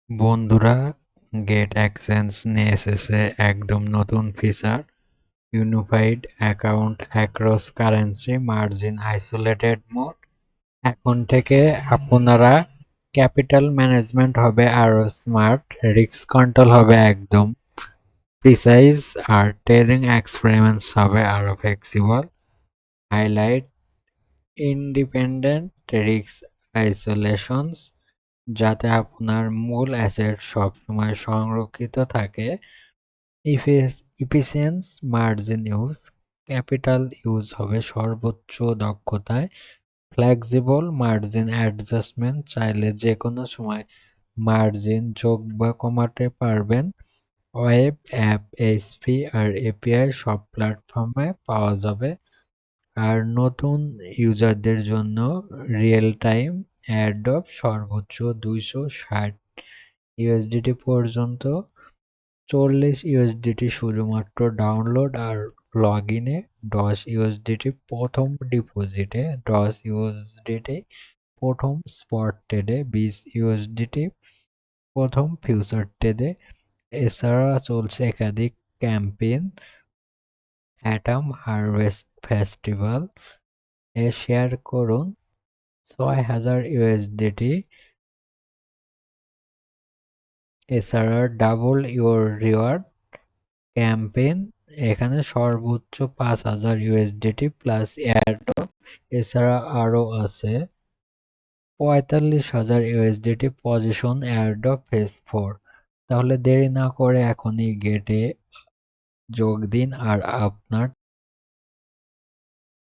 বন্ধুরা, gate exchange নিয়ে এসেছে একদম নতুন feature, unified account across currency margin isolated mode. এখন থেকে আপনারা ক্যাপিটাল ম্যানেজমেন্ট হবে আরো স্মার্ট, রিস্ক কন্ট্রোল হবে একদম প্রিসাইজ, আর ট্রেডিং এক্সপেরিমেন্টস হবে আরো ফ্লেক্সিবল। হাইলাইট ইন্ডিপেন্ডেন্ট রিস্ক আইসোলেশনস, যাতে আপনার মূল অ্যাসেট সবসময় সংরক্ষিত থাকে। ইফিসিয়েন্স মার্জিন ইউজ, ক্যাপিটাল ইউজ হবে সর্বোচ্চ দক্ষতায়। ফ্লেক্সিবল মার্জিন অ্যাডজাস্টমেন্ট, চাইলে যে কোনো সময় মার্জিন যোগ বা কমাতে পারবেন। ওয়েব অ্যাপ, এইচপি আর এপিআই সব প্ল্যাটফর্মে পাওয়া যাবে। আর নতুন ইউজারদের জন্য রিয়েল টাইম অ্যাডপ, সর্বোচ্চ 260 ইউএসডিটি পর্যন্ত। 40 ইউএসডিটি শুধুমাত্র ডাউনলোড আর লগ ইনে, 10 ইউএসডিটি প্রথম ডিপোজিটে, 10 ইউএসডিটি প্রথম স্পট ট্রেডে, 20 ইউএসডিটি প্রথম ফিউচার ট্রেডে। এছাড়া চলছে একাধিক ক্যাম্পেইন। অ্যাটম হারভেস্ট ফেস্টিভ্যাল এ শেয়ার করুন 6000 ইউএসডিটি। এছাড়া ডাবল ইউর রিওয়ার্ড ক্যাম্পেইন, এখানে সর্বোচ্চ 5000 ইউএসডিটি প্লাস এয়ারড্রপ। এছাড়া আরও আছে 45,000 ইউএসডিটি পজিশন এয়ারড্রপ ফেজ 4। তাহলে দেরি না করে এখনই গেটে যোগ দিন আর আপনার